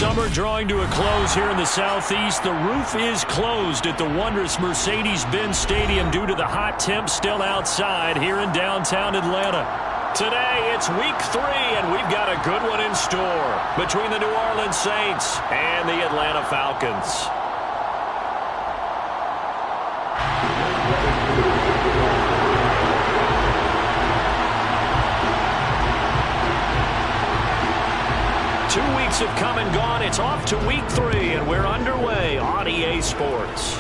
summer drawing to a close here in the Southeast. The roof is closed at the wondrous Mercedes-Benz Stadium due to the hot temps still outside here in downtown Atlanta. Today, it's week 3, and we've got a good one in store between the New Orleans Saints and the Atlanta Falcons. Two weeks have come and gone. It's off to week 3, and we're underway on EA Sports.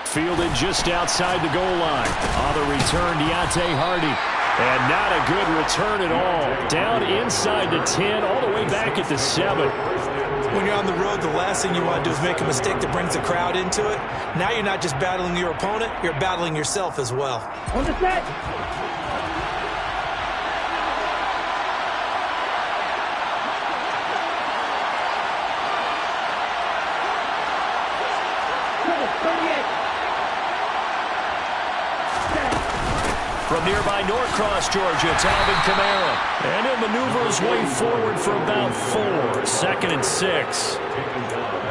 Fielded just outside the goal line. On the return, Deontay Hardy. And not a good return at all. Down inside the 10, all the way back at the 7. When you're on the road, the last thing you want to do is make a mistake that brings the crowd into it. Now you're not just battling your opponent, you're battling yourself as well. On the set. From nearby Norcross, Georgia, it's Alvin Kamara. And he'll maneuver his way forward for about 4. 2nd and 6.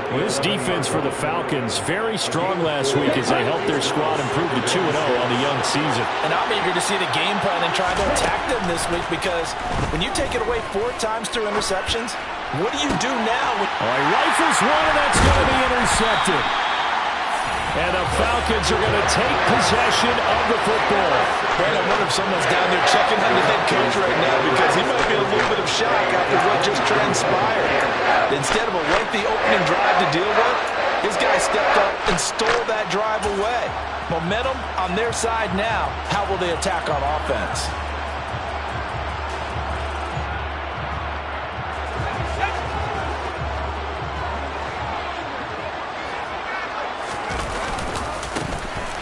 Well, this defense for the Falcons, very strong last week as they helped their squad improve to 2-0 on the young season. And I'm eager to see the game plan and try to attack them this week, because when you take it away 4 times through interceptions, what do you do now? He rifles one, and that's going to be intercepted. And the Falcons are going to take possession of the football. Brad, I wonder if someone's down there checking on the head coach right now, because he might be a little bit of shock after what just transpired. Instead of a lengthy opening drive to deal with, his guy stepped up and stole that drive away. Momentum on their side now. How will they attack on offense?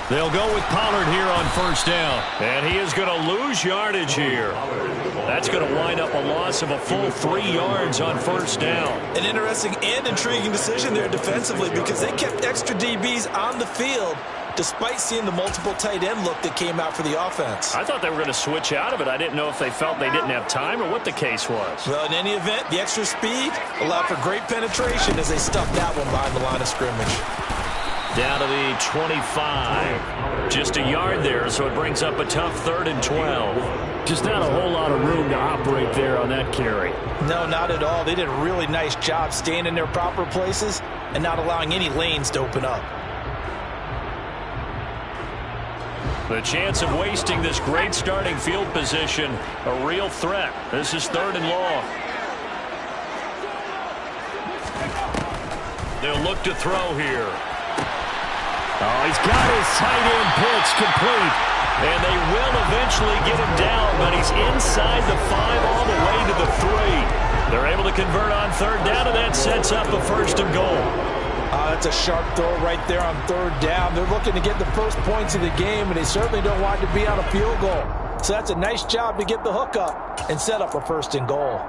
They'll go with Pollard here on first down. And he is going to lose yardage here. That's going to wind up a loss of a full 3 yards on first down. An interesting and intriguing decision there defensively, because they kept extra DBs on the field despite seeing the multiple tight end look that came out for the offense. I thought they were going to switch out of it. I didn't know if they felt they didn't have time or what the case was. Well, in any event, the extra speed allowed for great penetration as they stuffed that one behind the line of scrimmage. Down to the 25. Just a yard there, so it brings up a tough 3rd and 12. Just not a whole lot of room to operate there on that carry. No, not at all. They did a really nice job staying in their proper places and not allowing any lanes to open up. The chance of wasting this great starting field position, a real threat. This is 3rd and long. They'll look to throw here. Oh, he's got his tight end pitch complete. And they will eventually get him down, but he's inside the 5 all the way to the 3. They're able to convert on 3rd down, and that sets up a 1st and goal. That's a sharp throw right there on 3rd down. They're looking to get the first points of the game, and they certainly don't want to be on a field goal. So that's a nice job to get the hook up and set up a 1st and goal.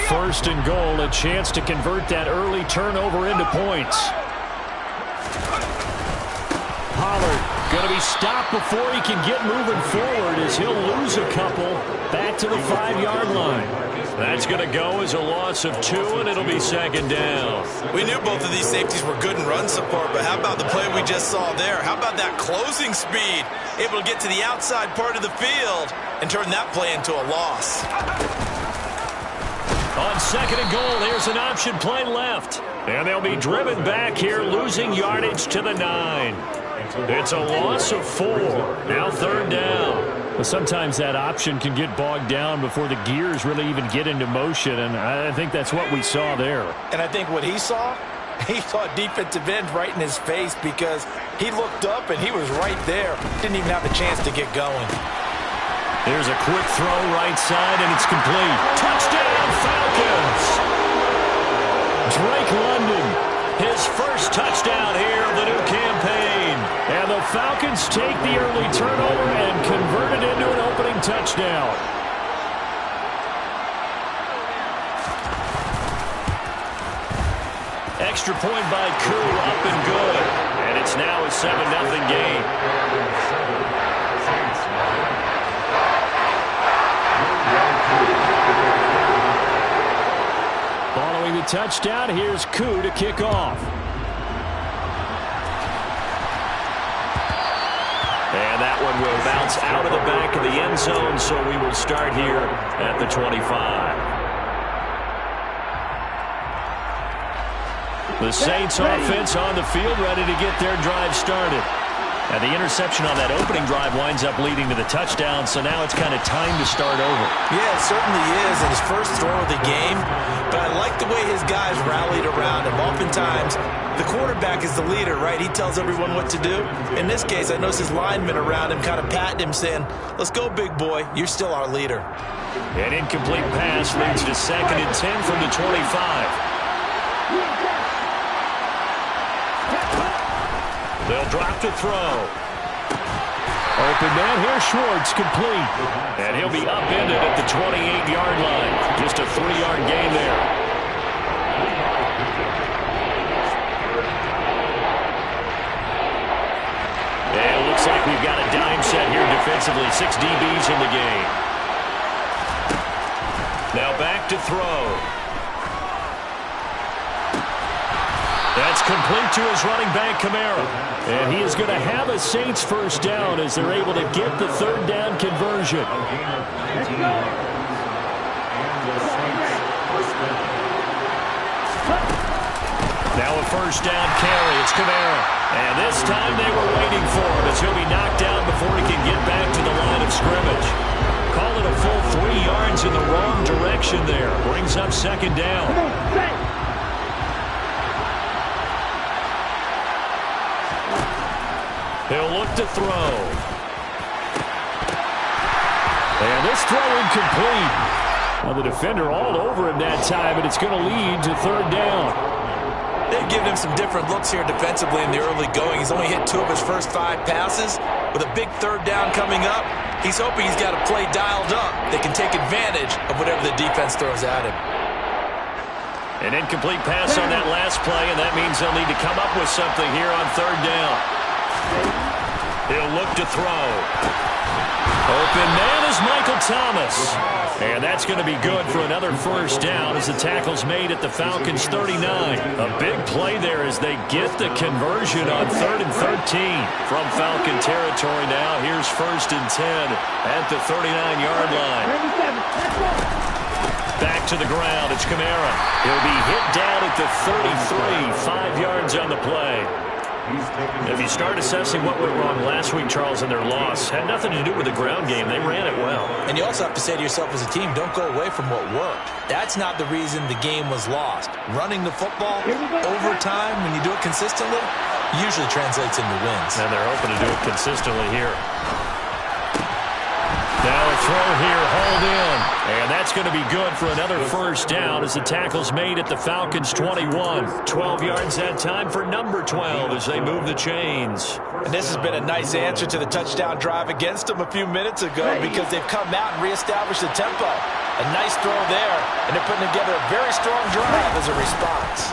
1st and goal, a chance to convert that early turnover into points. Pollard going to be stopped before he can get moving forward, as he'll lose a couple back to the 5-yard line. That's going to go as a loss of 2, and it'll be 2nd down. We knew both of these safeties were good in run support, but how about the play we just saw there? How about that closing speed? Able to get to the outside part of the field and turn that play into a loss. On 2nd and goal, here's an option play left. And they'll be driven back here, losing yardage to the 9. It's a loss of 4. Now 3rd down. Well, sometimes that option can get bogged down before the gears really even get into motion, and I think that's what we saw there. And I think what he saw defensive end right in his face, because he looked up and he was right there. Didn't even have a chance to get going. There's a quick throw right side, and it's complete. Touchdown, Falcons! Drake London, his first touchdown here of the new campaign. And the Falcons take the early turnover and convert it into an opening touchdown. Extra point by Koo, up and good. And it's now a 7-0 game. touchdown. Here's Koo to kick off. And that one will bounce out of the back of the end zone, so we will start here at the 25. The Saints offense on the field, ready to get their drive started. And the interception on that opening drive winds up leading to the touchdown, so now it's kind of time to start over. Yeah, it certainly is, and his first throw of the game. But I like the way his guys rallied around him. Oftentimes, the quarterback is the leader, right? He tells everyone what to do. In this case, I noticed his linemen around him kind of patting him, saying, let's go, big boy. You're still our leader. An incomplete pass leads to 2nd and 10 from the 25. They'll drop to throw. Open man here, Schwartz, complete. And he'll be upended at the 28-yard line. Just a 3-yard gain there. And it looks like we've got a dime set here defensively. 6 DBs in the game. Now back to throw. That's complete to his running back, Kamara. And he is going to have a Saints first down as they're able to get the 3rd down conversion. Now a first down carry. It's Kamara. And this time they were waiting for him as he'll be knocked down before he can get back to the line of scrimmage. Call it a full 3 yards in the wrong direction there. Brings up 2nd down. He'll look to throw. And this throw incomplete. Well, the defender all over him that time, and it's going to lead to 3rd down. They've given him some different looks here defensively in the early going. He's only hit 2 of his first 5 passes. With a big 3rd down coming up, he's hoping he's got a play dialed up. They can take advantage of whatever the defense throws at him. An incomplete pass on that last play, and that means they'll need to come up with something here on 3rd down. He'll look to throw. Open man is Michael Thomas. And that's going to be good for another first down as the tackle's made at the Falcons' 39. A big play there as they get the conversion on 3rd and 13 from Falcon territory now. Here's 1st and 10 at the 39-yard line. Back to the ground. It's Kamara. He'll be hit down at the 33. 5 yards on the play. If you start assessing what went wrong last week, Charles, in their loss, had nothing to do with the ground game. They ran it well. And you also have to say to yourself as a team, don't go away from what worked. That's not the reason the game was lost. Running the football over time, when you do it consistently, usually translates into wins. And they're hoping to do it consistently here. Now a throw here, hauled in. And that's going to be good for another first down as the tackle's made at the Falcons' 21. 12 yards that time for number 12 as they move the chains. And this has been a nice answer to the touchdown drive against them a few minutes ago because they've come out and reestablished the tempo. A nice throw there, and they're putting together a very strong drive as a response.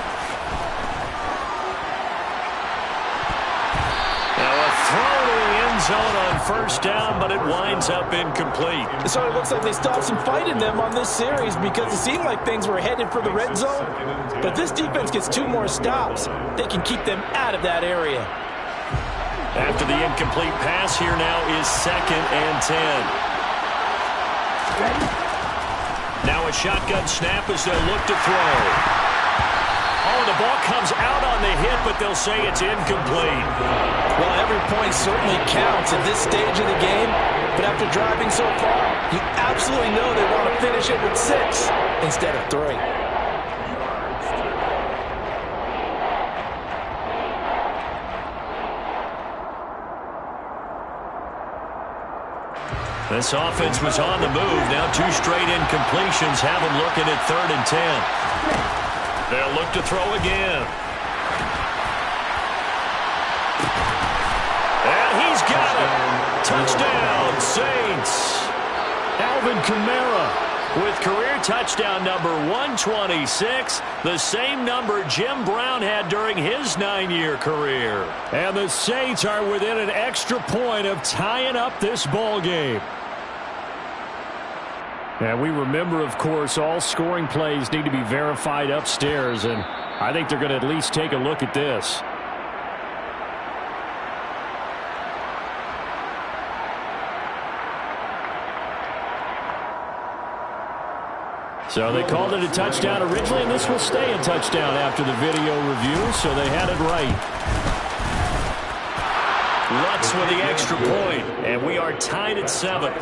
Zone on first down, but it winds up incomplete. It sort of looks like they stopped some fight in them on this series because it seemed like things were headed for the red zone. But this defense gets 2 more stops. They can keep them out of that area. After the incomplete pass, here now is 2nd and 10. Now a shotgun snap as they'll look to throw. Oh, the ball comes out on the hit, but they'll say it's incomplete. Well, every point certainly counts at this stage of the game, but after driving so far, you absolutely know they want to finish it with 6 instead of 3. This offense was on the move. Now 2 straight incompletions have them looking at 3rd and 10. They'll look to throw again. And he's got it. Touchdown, Saints. Alvin Kamara with career touchdown number 126, the same number Jim Brown had during his 9-year career. And the Saints are within an extra point of tying up this ball game. And we remember, of course, all scoring plays need to be verified upstairs, and I think they're going to at least take a look at this. So they called it a touchdown originally, and this will stay a touchdown after the video review, so they had it right. Lutz with the extra point, and we are tied at 7.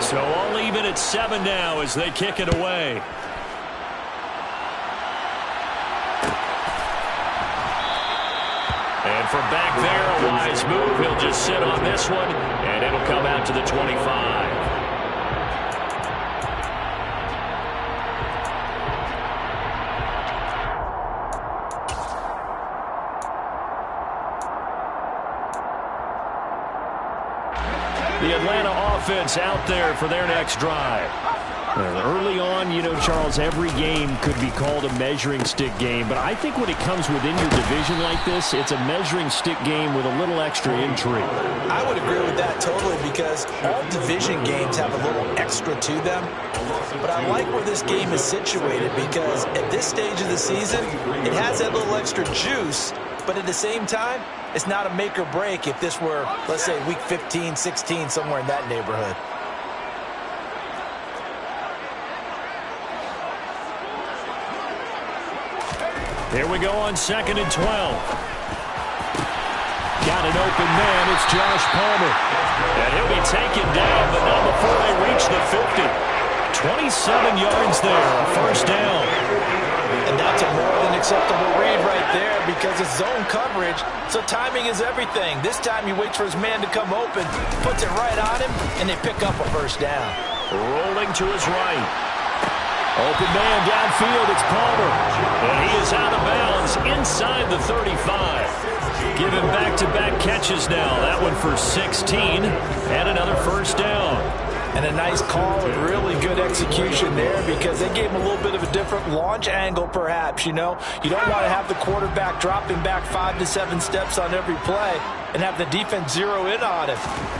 So all even at 7 now as they kick it away. And from back there, a wise move. He'll just sit on this one, and it'll come out to the 25. The Atlanta offense out there for their next drive. Early on, you know, Charles, every game could be called a measuring stick game, but I think when it comes within your division like this, it's a measuring stick game with a little extra intrigue. I would agree with that totally, because all division games have a little extra to them. But I like where this game is situated, because at this stage of the season, it has that little extra juice, but at the same time, it's not a make or break if this were, let's say, week 15, 16, somewhere in that neighborhood. Here we go on 2nd and 12. Got an open man. It's Josh Palmer. And he'll be taken down, but not before they reach the 50. 27 yards there, a first down. And that's a more than acceptable read right there, because it's zone coverage, so timing is everything. This time he waits for his man to come open, puts it right on him, and they pick up a first down. Rolling to his right. Open man downfield, it's Palmer. And he is out of bounds inside the 35. Give him back-to-back catches now. That one for 16 and another first down. And a nice call and really good execution there, because they gave him a little bit of a different launch angle perhaps, you know. You don't want to have the quarterback dropping back 5 to 7 steps on every play and have the defense zero in on him.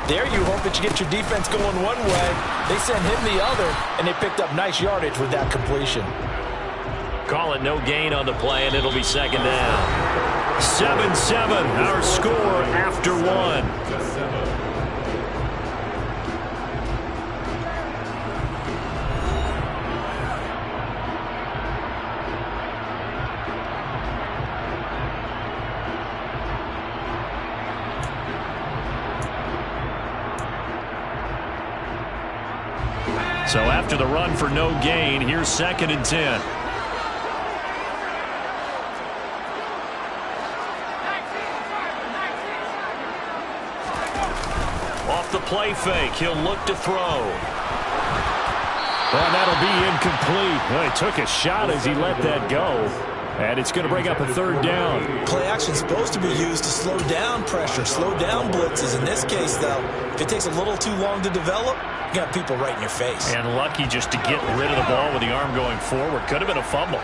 There you hope that you get your defense going one way. They sent him the other, and they picked up nice yardage with that completion. Call it no gain on the play, and it'll be second down. 7-7, our score after 1. So after the run for no gain, here's 2nd and 10. Off the play fake, he'll look to throw. Well, that'll be incomplete. Well, he took a shot as he let that go. And it's going to bring up a 3rd down. Play action is supposed to be used to slow down pressure, slow down blitzes. In this case, though, if it takes a little too long to develop, you got people right in your face. And lucky just to get rid of the ball with the arm going forward. Could have been a fumble.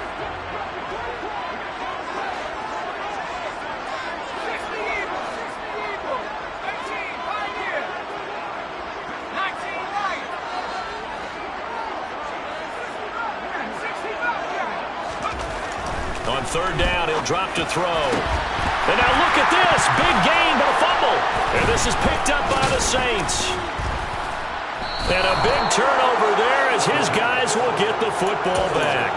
On 3rd down, he'll drop to throw. And now look at this. Big gain, but a fumble. And this is picked up by the Saints. And a big turnover there as his guys will get the football back.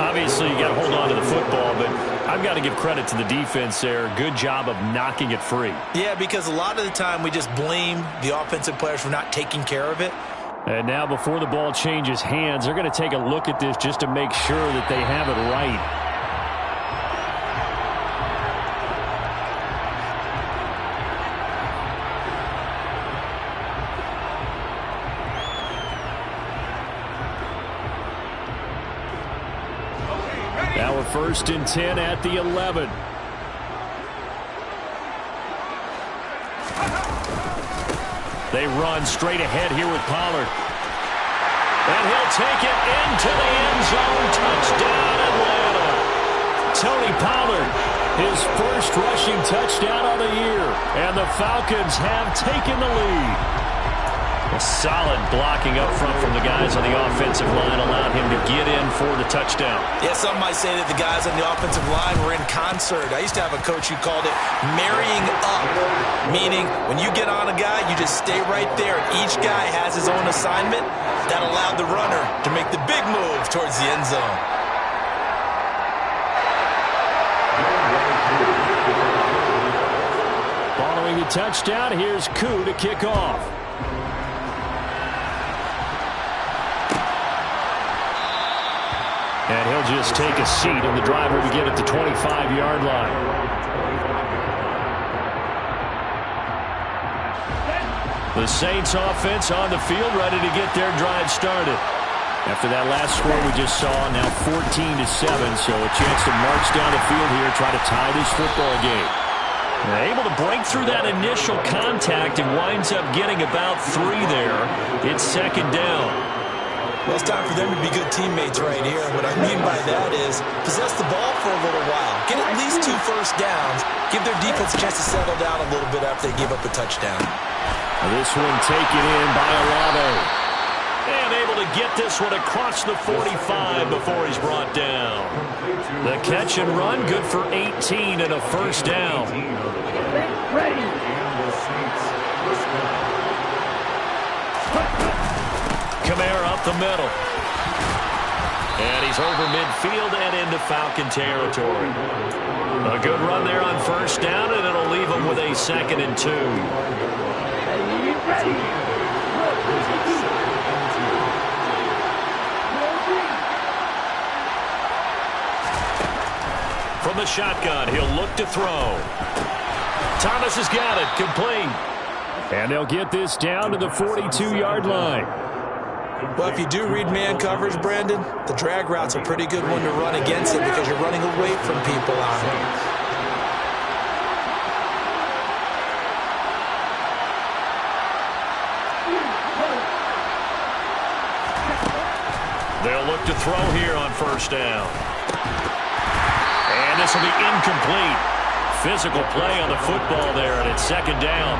Obviously, you got to hold on to the football, but I've got to give credit to the defense there. Good job of knocking it free. Yeah, because a lot of the time we just blame the offensive players for not taking care of it. And now before the ball changes hands, they're going to take a look at this just to make sure that they have it right. Now we're 1st and 10 at the 11. They run straight ahead here with Pollard. And he'll take it into the end zone. Touchdown, Atlanta. Tony Pollard, His first rushing touchdown of the year. And the Falcons have taken the lead. A solid blocking up front from the guys on the offensive line allowed him to get in for the touchdown. Yeah, some might say that the guys on the offensive line were in concert. I used to have a coach who called it marrying up, meaning when you get on a guy, you just stay right there. Each guy has his own assignment. That allowed the runner to make the big move towards the end zone. Following the touchdown, here's Koo to kick off. And he'll just take a seat, and the drive will begin at the 25-yard line. The Saints offense on the field, ready to get their drive started. After that last score we just saw, now 14-7, so a chance to march down the field here, try to tie this football game. They're able to break through that initial contact and winds up getting about 3 there. It's second down. Well, it's time for them to be good teammates right here. What I mean by that is possess the ball for a little while. Get at least 2 first downs. Give their defense a chance to settle down a little bit after they give up a touchdown. This one taken in by Olave. And able to get this one across the 45 before he's brought down. The catch and run, good for 18 and a first down. Ready. Kamara up the middle. And he's over midfield and into Falcon territory. A good run there on first down, and it'll leave him with a 2nd and 2. Ready. From the shotgun, he'll look to throw. Thomas has got it, complete. And they'll get this down to the 42-yard line. Well, if you do read man coverage, Brandon, the drag route's a pretty good one to run against it because you're running away from people on it. They'll look to throw here on first down. And this will be incomplete. Physical play on the football there, and it's second down.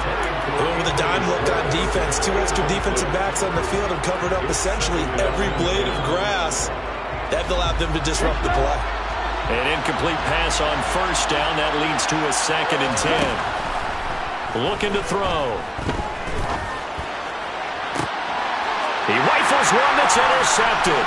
Over the dime look on defense. 2 extra defensive backs on the field have covered up essentially every blade of grass. That allowed them to disrupt the play. An incomplete pass on first down. That leads to a 2nd and 10. Looking to throw. He rifles one that's intercepted.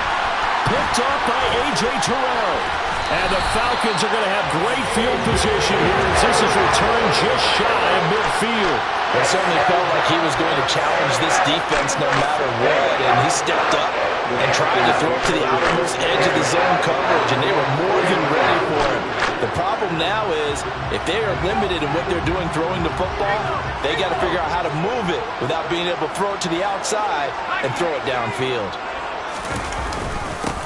Picked up by A.J. Terrell. And the Falcons are going to have great field position here as this is returned just shy of midfield. It certainly felt like he was going to challenge this defense no matter what, and he stepped up and tried to throw it to the outermost edge of the zone coverage, and they were more than ready for him. The problem now is if they are limited in what they're doing throwing the football, they got to figure out how to move it without being able to throw it to the outside and throw it downfield.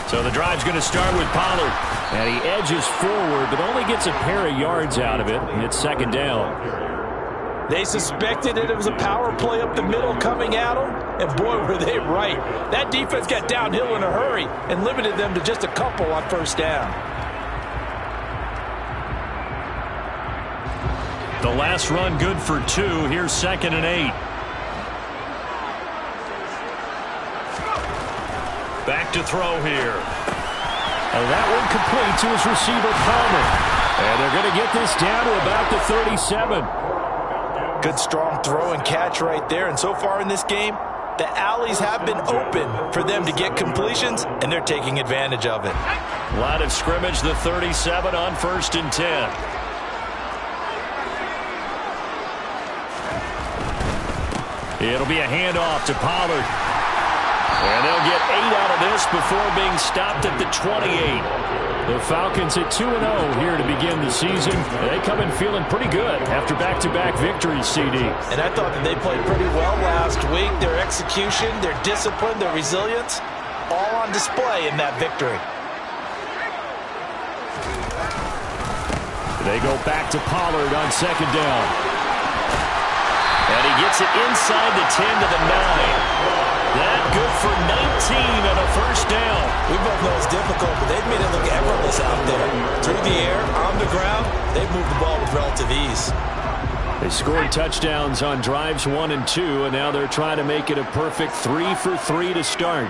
So the drive's going to start with Pollard. And he edges forward, but only gets a pair of yards out of it. And it's second down. They suspected it was a power play up the middle coming at them. And boy, were they right. That defense got downhill in a hurry and limited them to just a couple on first down. The last run good for 2. Here's 2nd and 8. Back to throw here. And that one complete to his receiver, Palmer. And they're going to get this down to about the 37. Good strong throw and catch right there. And so far in this game, the alleys have been open for them to get completions, and they're taking advantage of it. Line of scrimmage, the 37 on 1st and 10. It'll be a handoff to Pollard. And they'll get 8 out of this before being stopped at the 28. The Falcons at 2-0 here to begin the season. They come in feeling pretty good after back-to-back victories, CD. And I thought that they played pretty well last week. Their execution, their discipline, their resilience, all on display in that victory. They go back to Pollard on second down. And he gets it inside the 10 to the 9. That good for 19 and a first down. We both know it's difficult, but they've made it look effortless out there. Through the air, on the ground, they've moved the ball with relative ease. They scored touchdowns on drives 1 and 2, and now they're trying to make it a perfect 3 for 3 to start.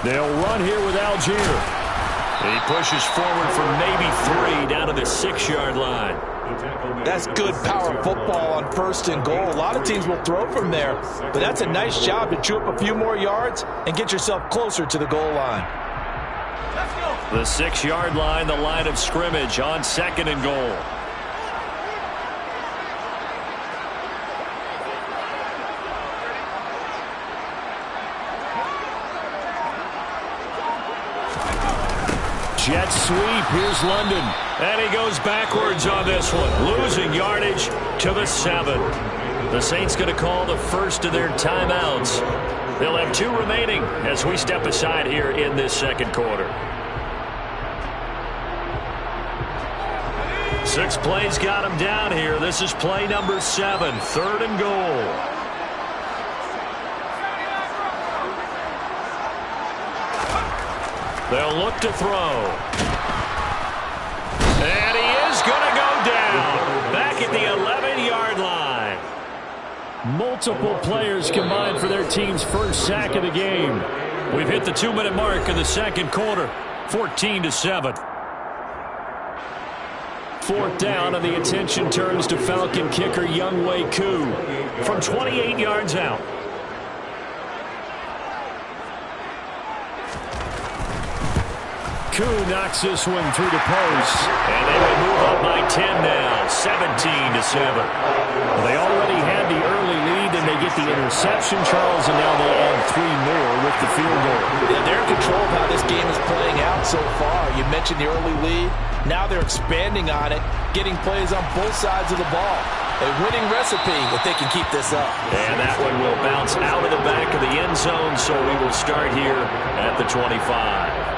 They'll run here with Algier. He pushes forward for maybe 3 down to the 6-yard line. That's good power football on 1st and goal. A lot of teams will throw from there, but that's a nice job to chew up a few more yards and get yourself closer to the goal line. The 6-yard line, the line of scrimmage on 2nd and goal. Jet sweep. Here's London. And he goes backwards on this one. Losing yardage to the 7. The Saints going to call the first of their timeouts. They'll have 2 remaining as we step aside here in this 2nd quarter. 6 plays got him down here. This is play number 7. 3rd and goal. They'll look to throw. And he is going to go down. Back at the 11-yard line. Multiple players combined for their team's first sack of the game. We've hit the 2-minute mark in the 2nd quarter. 14-7. 4th down, and the attention turns to Falcon kicker Younghoe Koo from 28 yards out. Koo knocks this one through the post, and they will move up by 10 now, 17-7. Well, they already had the early lead, and they get the interception, Charles, and now they add 3 more with the field goal. Yeah, they're in control of how this game is playing out so far. You mentioned the early lead. Now they're expanding on it, getting plays on both sides of the ball. A winning recipe if they can keep this up. And that one will bounce out of the back of the end zone, so we will start here at the 25.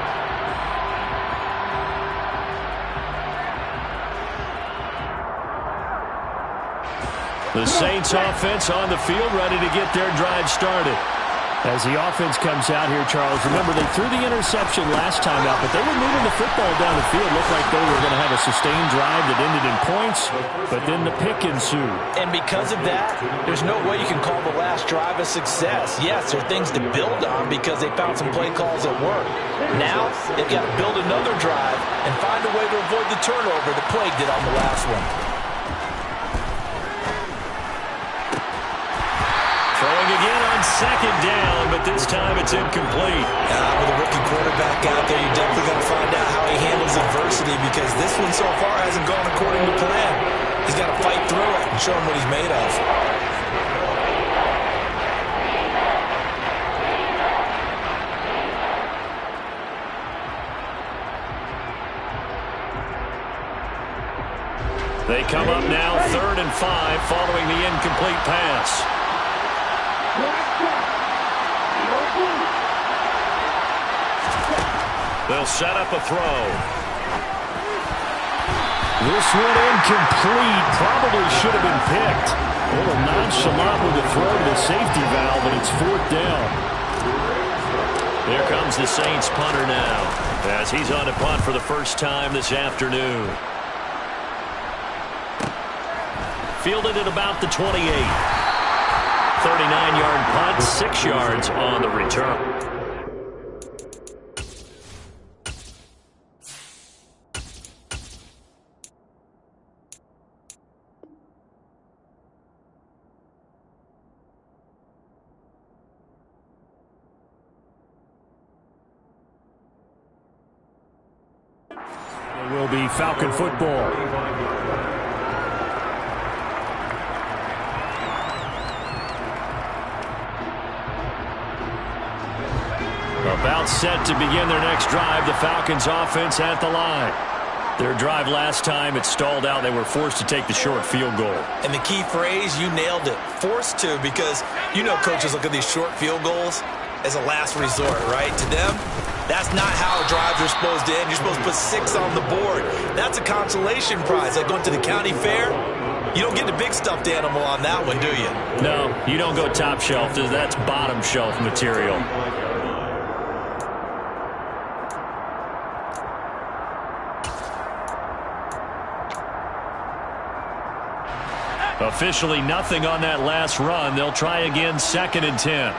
The Saints offense on the field, ready to get their drive started. As the offense comes out here, Charles, remember they threw the interception last time out, but they were moving the football down the field. Looked like they were going to have a sustained drive that ended in points, but then the pick ensued. And because of that, there's no way you can call the last drive a success. Yes, there are things to build on because they found some play calls that work. Now, they've got to build another drive and find a way to avoid the turnover that plagued it on the last one. Throwing again on 2nd down, but this time it's incomplete. With a rookie quarterback out there, you're definitely going to find out how he handles adversity because this one so far hasn't gone according to plan. He's got to fight through it and show him what he's made of. They come up now 3rd and 5 following the incomplete pass. They'll set up a throw. This one incomplete. Probably should have been picked. A little nonchalant with the throw to the safety valve, and it's 4th down. Here comes the Saints punter now, as he's on to punt for the first time this afternoon. Fielded at about the 28. 39-yard punt, 6 yards on the return. It will be Falcon football. About set to begin their next drive, the Falcons offense at the line. Their drive last time, it stalled out. They were forced to take the short field goal. And the key phrase, you nailed it, forced to, because you know coaches look at these short field goals. as a last resort, right? To them, that's not how drives are supposed to end. You're supposed to put 6 on the board. That's a consolation prize. Like going to the county fair, you don't get the big stuffed animal on that one, do you? No, you don't go top shelf. That's bottom shelf material. Officially nothing on that last run. They'll try again, 2nd and 10.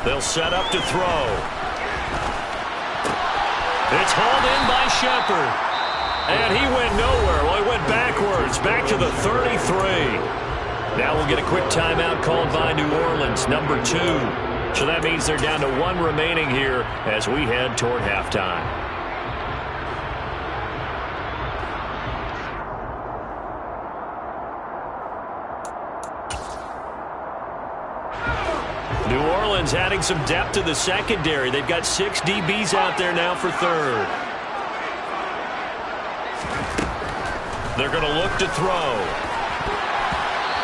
They'll set up to throw. It's hauled in by Shepard. And he went nowhere. Well, he went backwards, back to the 33. Now we'll get a quick timeout called by New Orleans, number 2. So that means they're down to 1 remaining here as we head toward halftime. New Orleans adding some depth to the secondary. They've got 6 DBs out there now for 3rd. They're going to look to throw.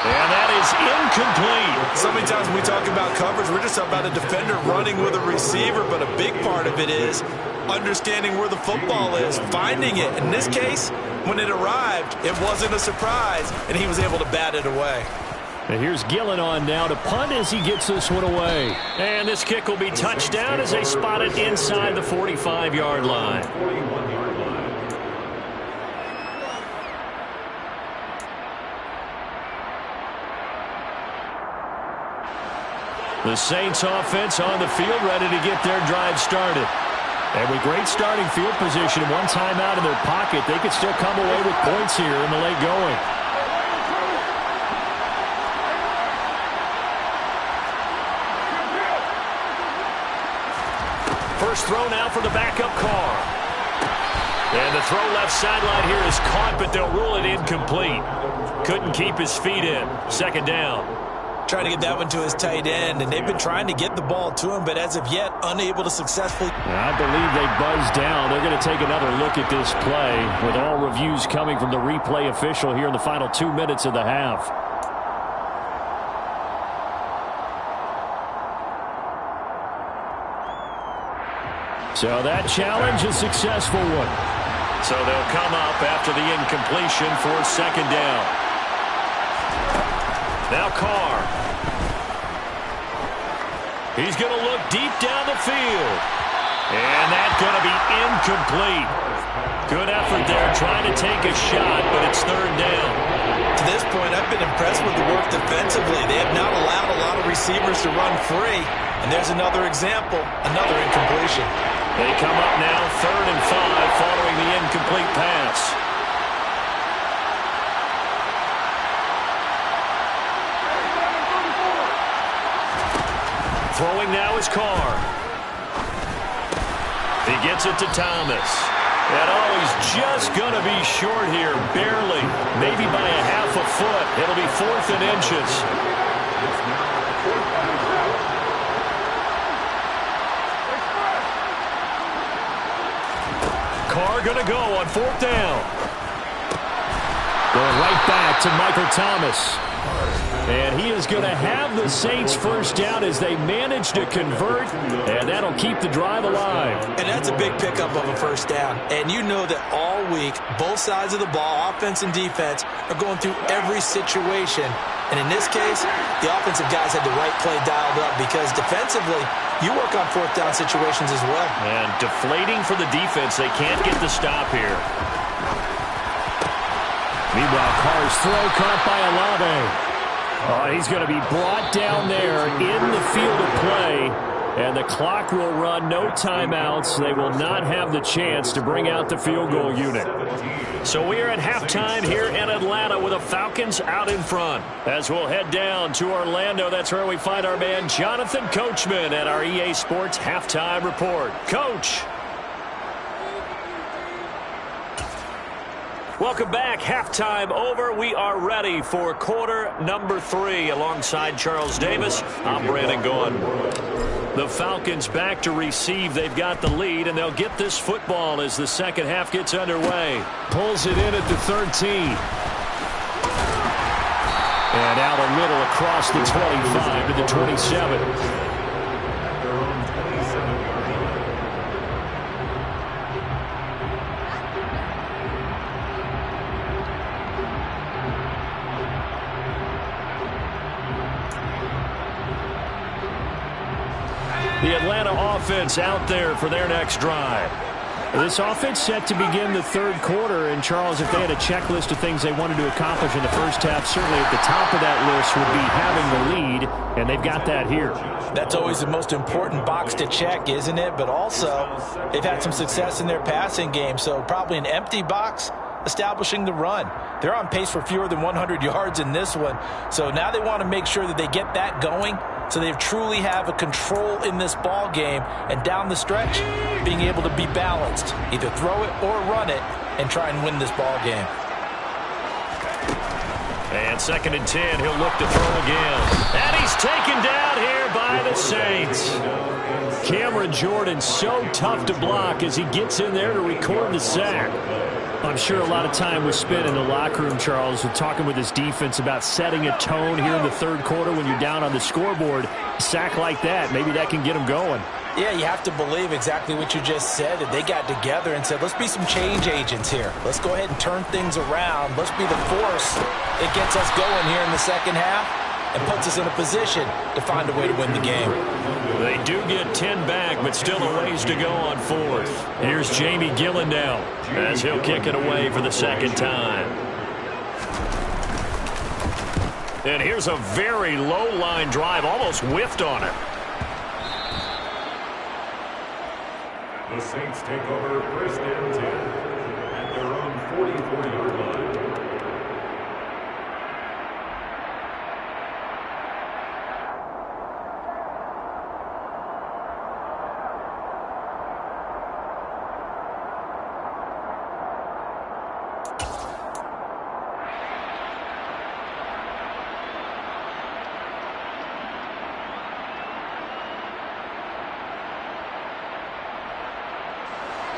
And that is incomplete. So many times when we talk about coverage, we're just talking about a defender running with a receiver, but a big part of it is understanding where the football is, finding it. In this case, when it arrived, it wasn't a surprise, and he was able to bat it away. And here's Gillen on now to punt as he gets this one away. And this kick will be touchdown as they spot it inside the 45-yard line. The Saints offense on the field ready to get their drive started. And with great starting field position and 1 timeout in their pocket, they could still come away with points here in the late going. First throw now for the backup Carr. And the throw left sideline here is caught, but they'll rule it incomplete. Couldn't keep his feet in. 2nd down. Trying to get that one to his tight end, and they've been trying to get the ball to him, but as of yet, unable to successfully. I believe they buzzed down. They're going to take another look at this play, with all reviews coming from the replay official here in the final 2 minutes of the half. So that challenge, a successful one. So they'll come up after the incompletion for 2nd down. Now Carr. He's going to look deep down the field. And that's going to be incomplete. Good effort there trying to take a shot, but it's 3rd down. To this point, I've been impressed with the work defensively. They have not allowed a lot of receivers to run free. And there's another example, another incompletion. They come up now 3rd and 5 following the incomplete pass. Throwing now is Carr. He gets it to Thomas. And he's just going to be short here, barely. Maybe by a half a foot. It'll be 4th and inches. Carr going to go on 4th down. Going right back to Michael Thomas. And he is going to have the Saints first down as they manage to convert, and that'll keep the drive alive. And that's a big pickup of a first down. And you know that all week, both sides of the ball, offense and defense, are going through every situation. And in this case, the offensive guys had the right play dialed up because defensively, you work on 4th down situations as well. And deflating for the defense. They can't get the stop here. Meanwhile, Carr's throw caught by Olave. Oh, he's going to be brought down there in the field of play, and the clock will run, no timeouts. They will not have the chance to bring out the field goal unit. So we are at halftime here in Atlanta with the Falcons out in front. As we'll head down to Orlando, that's where we find our man Jonathan Coachman at our EA Sports Halftime Report. Coach. Welcome back. Halftime over. We are ready for quarter number 3. Alongside Charles Davis, I'm Brandon Gaughan. The Falcons back to receive. They've got the lead, and they'll get this football as the second half gets underway. Pulls it in at the 13. And out a little across the 25 to the 27. The Atlanta offense out there for their next drive. This offense set to begin the third quarter. And, Charles, if they had a checklist of things they wanted to accomplish in the first half, certainly at the top of that list would be having the lead, and they've got that here. That's always the most important box to check, isn't it? But also, they've had some success in their passing game, so probably an empty box establishing the run. They're on pace for fewer than 100 yards in this one, so now they want to make sure that they get that going so they truly have a control in this ball game, and down the stretch, being able to be balanced. Either throw it or run it and try and win this ball game. And 2nd and 10, he'll look to throw again. And he's taken down here by the Saints. Cameron Jordan so tough to block as he gets in there to record the sack. I'm sure a lot of time was spent in the locker room, Charles, with talking with his defense about setting a tone here in the third quarter when you're down on the scoreboard. A sack like that, maybe that can get them going. Yeah, you have to believe exactly what you just said. That they got together and said, let's be some change agents here. Let's go ahead and turn things around. Let's be the force that gets us going here in the second half and puts us in a position to find a way to win the game. They do get 10 back, but still a ways to go on fourth. Here's Jamie Gillen now as he'll kick it away for the second time. And here's a very low line drive, almost whiffed on it. The Saints take over 1st and 10 at their own 44-yard line.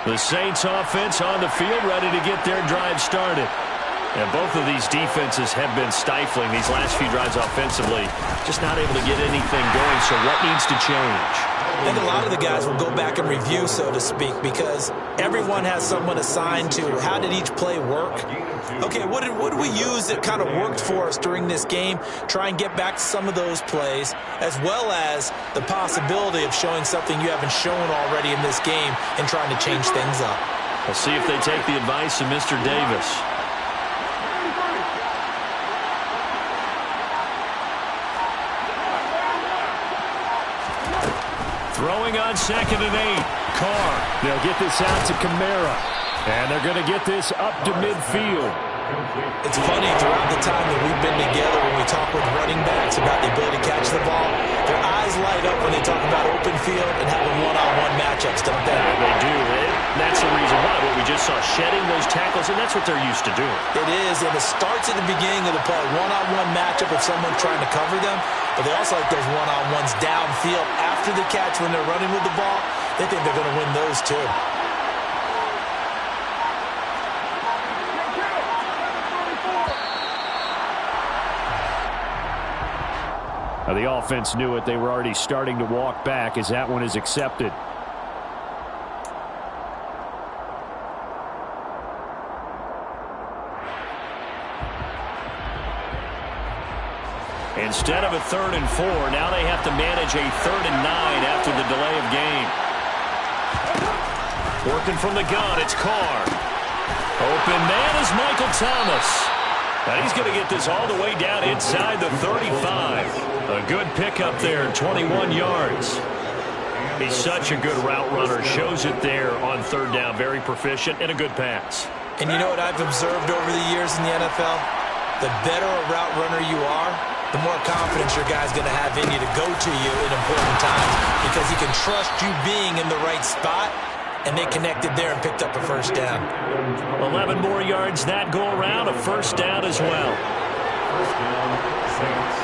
The Saints offense on the field, ready to get their drive started. And both of these defenses have been stifling these last few drives offensively. Just not able to get anything going, so what needs to change? I think a lot of the guys will go back and review, so to speak, because everyone has someone assigned to how did each play work. Okay, what did we use that kind of worked for us during this game? Try and get back to some of those plays, as well as the possibility of showing something you haven't shown already in this game and trying to change things up. We'll see if they take the advice of Mr. Davis. Throwing on 2nd and 8. Carr. They'll get this out to Kamara. And they're going to get this up to midfield. It's funny, throughout the time that we've been together, when we talk with running backs about the ability to catch the ball, their eyes light up when they talk about open field and having one-on-one matchups, don't they? Yeah, they do. And that's the reason why. What we just saw, shedding those tackles, and that's what they're used to doing. It is, and it starts at the beginning of the play. One-on-one matchup if someone's trying to cover them, but they also like those one-on-ones downfield after the catch when they're running with the ball. They think they're going to win those too. Now, the offense knew it. They were already starting to walk back as that one is accepted. Instead of a 3rd and 4, now they have to manage a 3rd and 9 after the delay of game. Working from the gun, it's Carr. Open man is Michael Thomas. And he's going to get this all the way down inside the 35. A good pickup there, 21 yards. He's such a good route runner. Shows it there on 3rd down. Very proficient and a good pass. And you know what I've observed over the years in the NFL? The better a route runner you are, the more confidence your guy's going to have in you to go to you in important times, because he can trust you being in the right spot, and they connected there and picked up a 1st down. 11 more yards that go around, a 1st down as well. 1st down, Saints.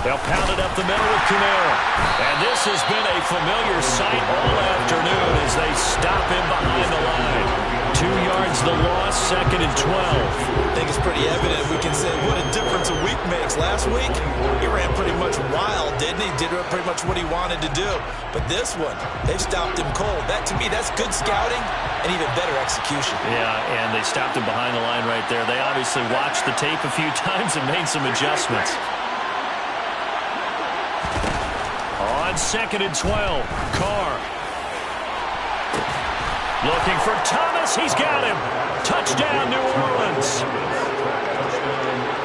They'll pounded up the middle with Kamara. And this has been a familiar sight all afternoon as they stop him behind the line. 2 yards the loss, 2nd and 12. I think it's pretty evident. We can say what a difference a week makes. Last week, he ran pretty much wild, didn't he? Did pretty much what he wanted to do. But this one, they've stopped him cold. That, to me, that's good scouting and even better execution. Yeah, and they stopped him behind the line right there. They obviously watched the tape a few times and made some adjustments. On 2nd and 12, Carr. Looking for Thomas. He's got him. Touchdown, New Orleans.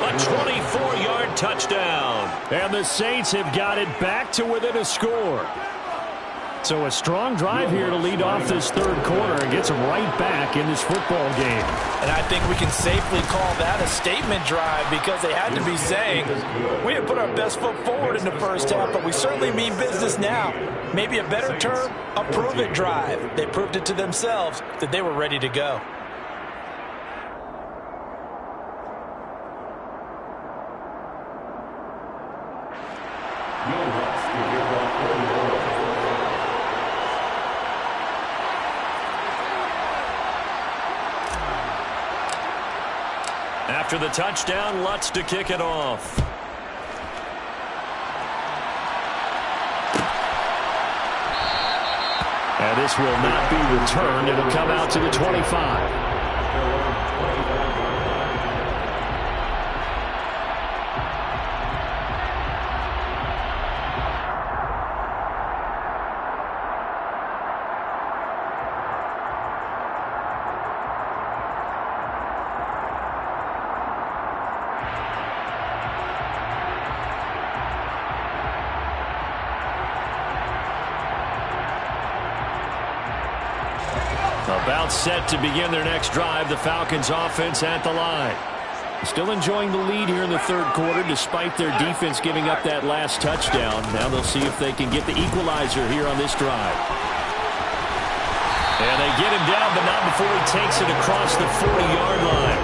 A 24-yard touchdown. And the Saints have got it back to within a score. So a strong drive here to lead off this third quarter and gets them right back in this football game. And I think we can safely call that a statement drive because they had to be saying, we didn't put our best foot forward in the first half, but we certainly mean business now. Maybe a better term, a prove-it drive. They proved it to themselves that they were ready to go. After the touchdown, Lutz to kick it off. And this will not be returned. It'll come out to the 25. About set to begin their next drive, the Falcons offense at the line. Still enjoying the lead here in the third quarter despite their defense giving up that last touchdown. Now they'll see if they can get the equalizer here on this drive. And they get him down, but not before he takes it across the 40-yard line.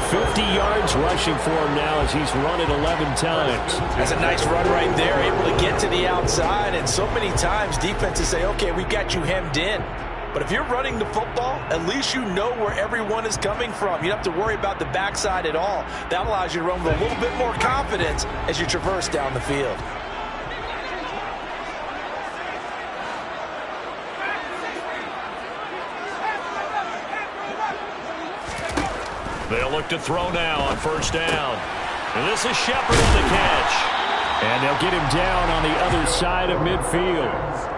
50 yards rushing for him now as he's run it 11 times. That's a nice run right there, able to get to the outside. And so many times defenses say, okay, we've got you hemmed in. But if you're running the football, at least you know where everyone is coming from. You don't have to worry about the backside at all. That allows you to run with a little bit more confidence as you traverse down the field. They'll look to throw now on first down. And this is Shepard on the catch. And they'll get him down on the other side of midfield.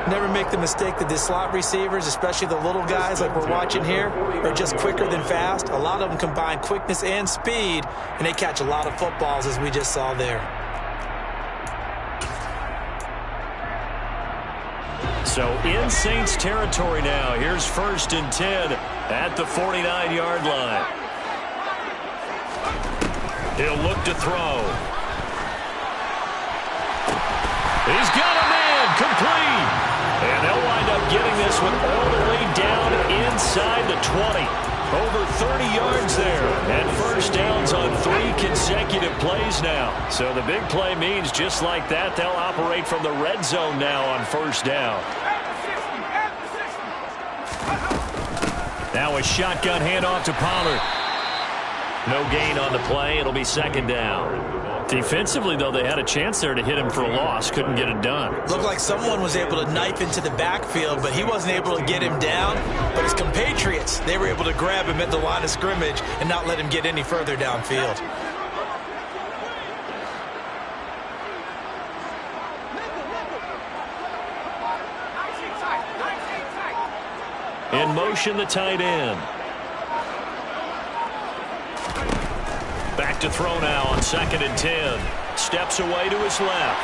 Never make the mistake that the slot receivers, especially the little guys like we're watching here, are just quicker than fast. A lot of them combine quickness and speed, and they catch a lot of footballs as we just saw there. So in Saints territory now. Here's 1st and 10 at the 49-yard line. He'll look to throw. He's got a man complete. And they'll wind up getting this one all the way down inside the 20. Over 30 yards there. And first downs on 3 consecutive plays now. So the big play means just like that, they'll operate from the red zone now on first down. Now a shotgun handoff to Pollard. No gain on the play. It'll be 2nd down. Defensively, though, they had a chance there to hit him for a loss. Couldn't get it done. Looked like someone was able to knife into the backfield, but he wasn't able to get him down. But his compatriots, they were able to grab him at the line of scrimmage and not let him get any further downfield. In motion, the tight end. Back to throw now on 2nd and 10. Steps away to his left.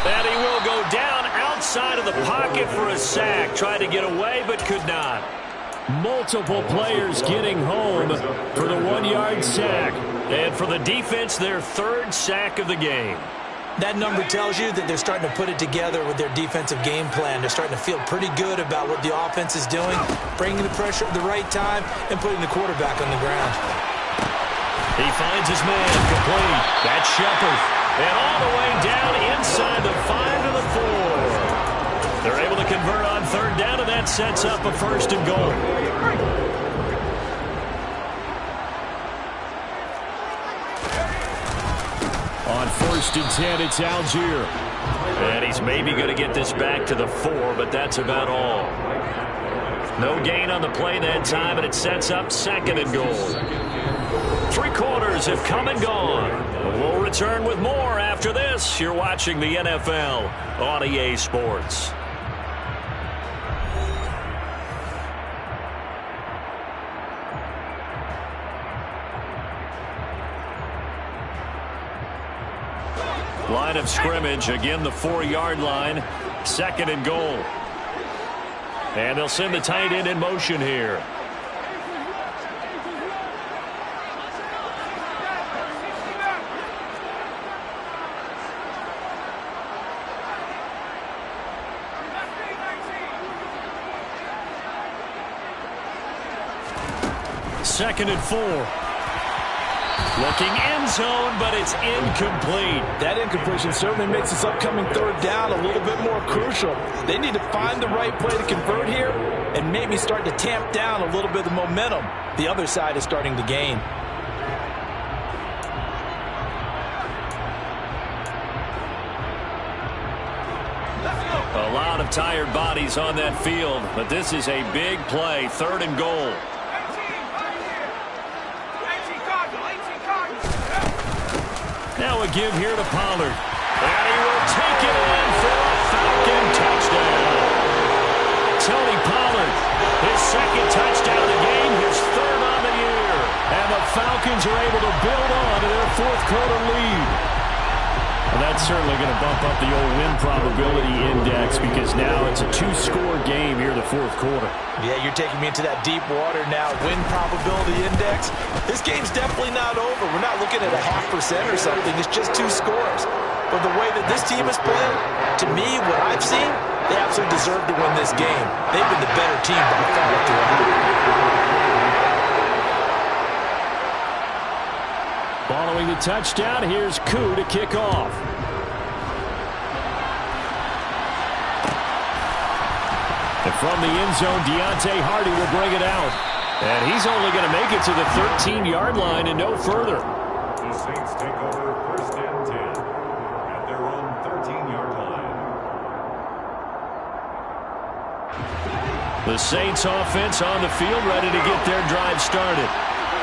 And he will go down outside of the pocket for a sack. Tried to get away, but could not. Multiple players getting home for the 1-yard sack. And for the defense, their 3rd sack of the game. That number tells you that they're starting to put it together with their defensive game plan. They're starting to feel pretty good about what the offense is doing, bringing the pressure at the right time, and putting the quarterback on the ground. He finds his man, complete. That's Shepard. And all the way down inside the 5 to the 4. They're able to convert on third down, and that sets up a first and goal. On first and 10, it's Algier. And he's maybe going to get this back to the 4, but that's about all. No gain on the play that time, and it sets up second and goal. 3 quarters have come and gone. We'll return with more after this. You're watching the NFL on EA Sports. Line of scrimmage, again the 4-yard line. Second and goal. And they'll send the tight end in motion here. Second and 4. Looking end zone, but it's incomplete. That incompletion certainly makes this upcoming third down a little bit more crucial. They need to find the right play to convert here and maybe start to tamp down a little bit of the momentum the other side is starting to gain. A lot of tired bodies on that field, but this is a big play, third and goal. Now a give here to Pollard. And he will take it in for a Falcon touchdown. Tony Pollard, his second touchdown of the game, his third on the year. And the Falcons are able to build on to their fourth-quarter lead. Well, that's certainly going to bump up the old win probability index because now it's a 2-score game here in the fourth quarter. Yeah, you're taking me into that deep water now. Win probability index. This game's definitely not over. We're not looking at a 0.5% or something. It's just 2 scores. But the way that this team is playing, to me, what I've seen, they absolutely deserve to win this game. They've been the better team by far throughout. Following the touchdown, here's Koo to kick off. And from the end zone, Deontay Hardy will bring it out. And he's only going to make it to the 13-yard line and no further. The Saints take over first and 10 at their own 13-yard line. The Saints offense on the field, ready to get their drive started.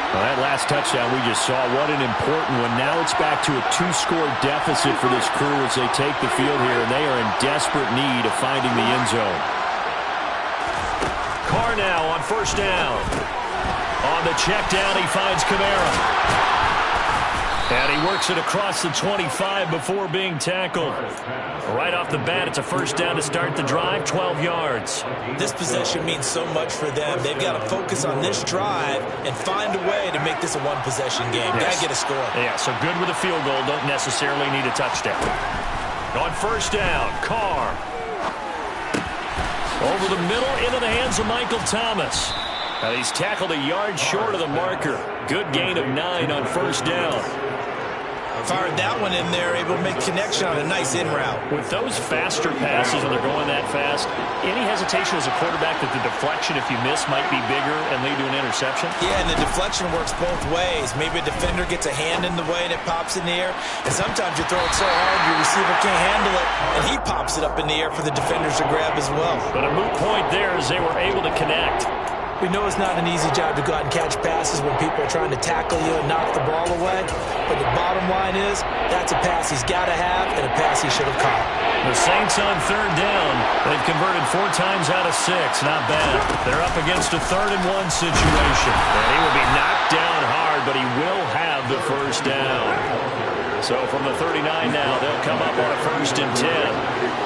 Well, that last touchdown we just saw, what an important one. Now it's back to a 2-score deficit for this crew as they take the field here, and they are in desperate need of finding the end zone. Carr now on first down. On the check down, he finds Kamara. And he works it across the 25 before being tackled. Right off the bat, it's a first down to start the drive, 12 yards. This possession means so much for them. They've got to focus on this drive and find a way to make this a one-possession game. Yes. Got to get a score. Yeah, so good with a field goal. Don't necessarily need a touchdown. On first down, Carr. Over the middle, into the hands of Michael Thomas. Now he's tackled a yard short of the marker. Good gain of 9 on first down. Fired that one in there, able to make connection on a nice in route. With those faster passes, when they're going that fast, any hesitation as a quarterback that the deflection, if you miss, might be bigger and lead to an interception? Yeah, and the deflection works both ways. Maybe a defender gets a hand in the way and it pops in the air, and sometimes you throw it so hard your receiver can't handle it, and he pops it up in the air for the defenders to grab as well. But a moot point there as they were able to connect. We know it's not an easy job to go out and catch passes when people are trying to tackle you and knock the ball away. But the bottom line is, that's a pass he's got to have and a pass he should have caught. The Saints on third down. They've converted 4 times out of 6. Not bad. They're up against a 3rd and 1 situation. And he will be knocked down hard, but he will have the first down. So from the 39 now, they'll come up on a 1st and 10.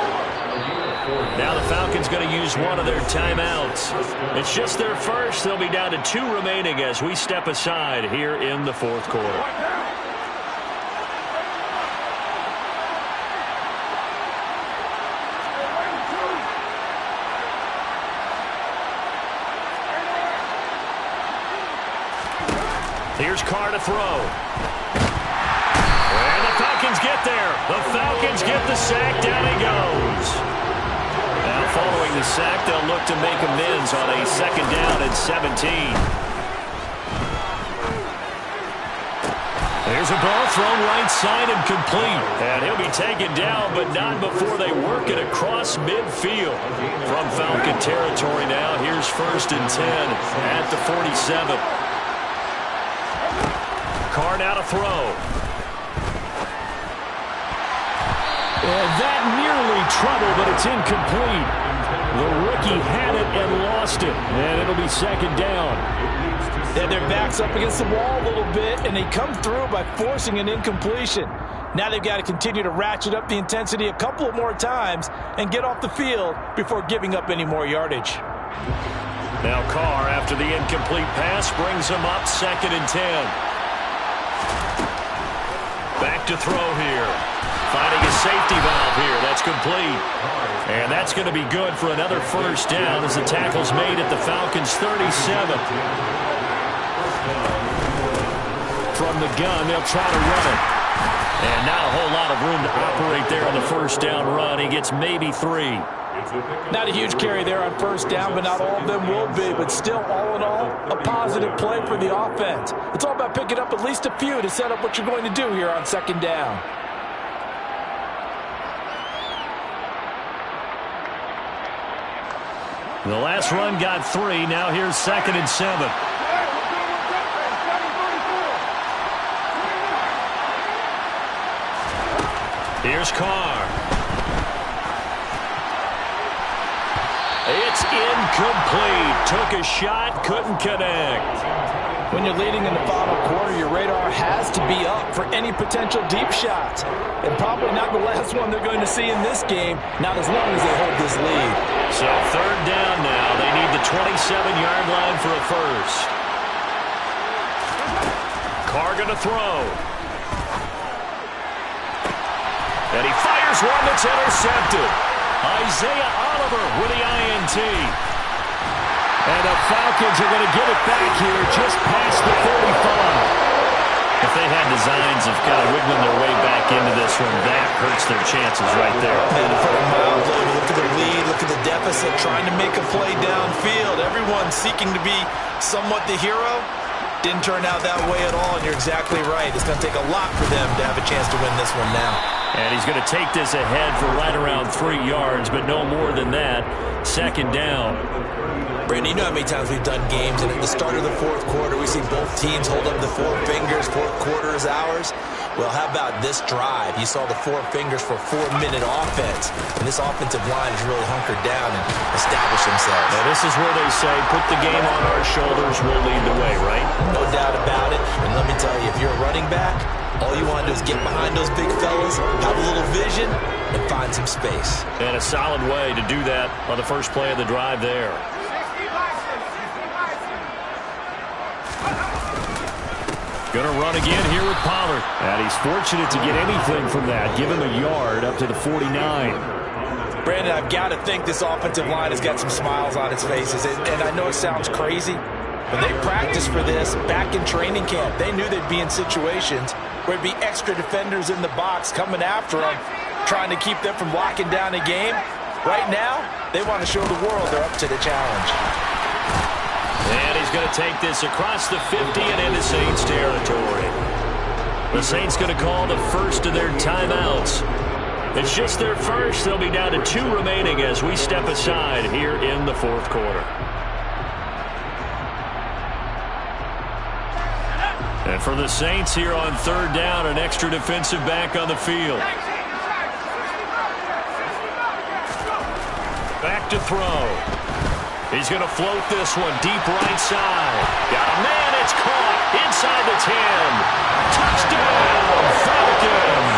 Now the Falcons going to use one of their timeouts. It's just their first. They'll be down to 2 remaining as we step aside here in the fourth quarter. Here's Carr to throw. And the Falcons get there. The Falcons get the sack. Down he goes. Now following the sack, they'll look to make amends on a second down and 17. There's a ball thrown right side and complete. And he'll be taken down, but not before they work it across midfield. From Falcon territory now, here's 1st and 10 at the 47. Carr now to throw. And that nearly trouble, but it's incomplete. The rookie had it and lost it. And it'll be second down. And their back's up against the wall a little bit, and they come through by forcing an incompletion. Now they've got to continue to ratchet up the intensity a couple of more times and get off the field before giving up any more yardage. Now Carr, after the incomplete pass, brings him up 2nd and 10. Back to throw here. Finding a safety valve here. That's complete. And that's going to be good for another first down as the tackle's made at the Falcons' 37. From the gun, they'll try to run it. And not a whole lot of room to operate there on the first down run. He gets maybe 3. Not a huge carry there on first down, but not all of them will be. But still, all in all, a positive play for the offense. It's all about picking up at least a few to set up what you're going to do here on second down. The last run got 3. Now here's 2nd and 7. Here's Carr. It's incomplete. Took a shot, couldn't connect. When you're leading in the final quarter, your radar has to be up for any potential deep shots. And probably not the last one they're going to see in this game, not as long as they hold this lead. So 3rd down now. They need the 27-yard line for a first. Carr going to throw. And he fires one that's intercepted. Isaiah Oliver with the INT. And the Falcons are going to get it back here just past the 35. If they had designs of kind of wiggling their way back into this one, that hurts their chances right there. And to put a mildly, look at the lead, look at the deficit, trying to make a play downfield. Everyone seeking to be somewhat the hero. Didn't turn out that way at all, and you're exactly right. It's going to take a lot for them to have a chance to win this one now. And he's going to take this ahead for right around 3 yards, but no more than that. 2nd down. Brandon, you know how many times we've done games, and at the start of the 4th quarter, we see both teams hold up the 4 fingers, 4th quarter is ours. Well, how about this drive? You saw the 4 fingers for 4-minute offense, and this offensive line has really hunkered down and established themselves. Now, this is where they say, put the game on our shoulders, we'll lead the way, right? No doubt about it, and let me tell you, if you're a running back, all you want to do is get behind those big fellas, have a little vision, and find some space. And a solid way to do that on the first play of the drive there. Going to run again here with Pollard. And he's fortunate to get anything from that. Give him a yard up to the 49. Brandon, I've got to think this offensive line has got some smiles on its faces. And I know it sounds crazy, but they practiced for this back in training camp. They knew they'd be in situations where it'd be extra defenders in the box coming after them, trying to keep them from locking down a game. Right now, they want to show the world they're up to the challenge. And he's going to take this across the 50 and into Saints territory. The Saints going to call the first of their timeouts. It's just their first. They'll be down to 2 remaining as we step aside here in the 4th quarter. And for the Saints here on 3rd down, an extra defensive back on the field. Back to throw. He's going to float this one deep right side. Got a man, it's caught inside the 10. Touchdown, Falcons!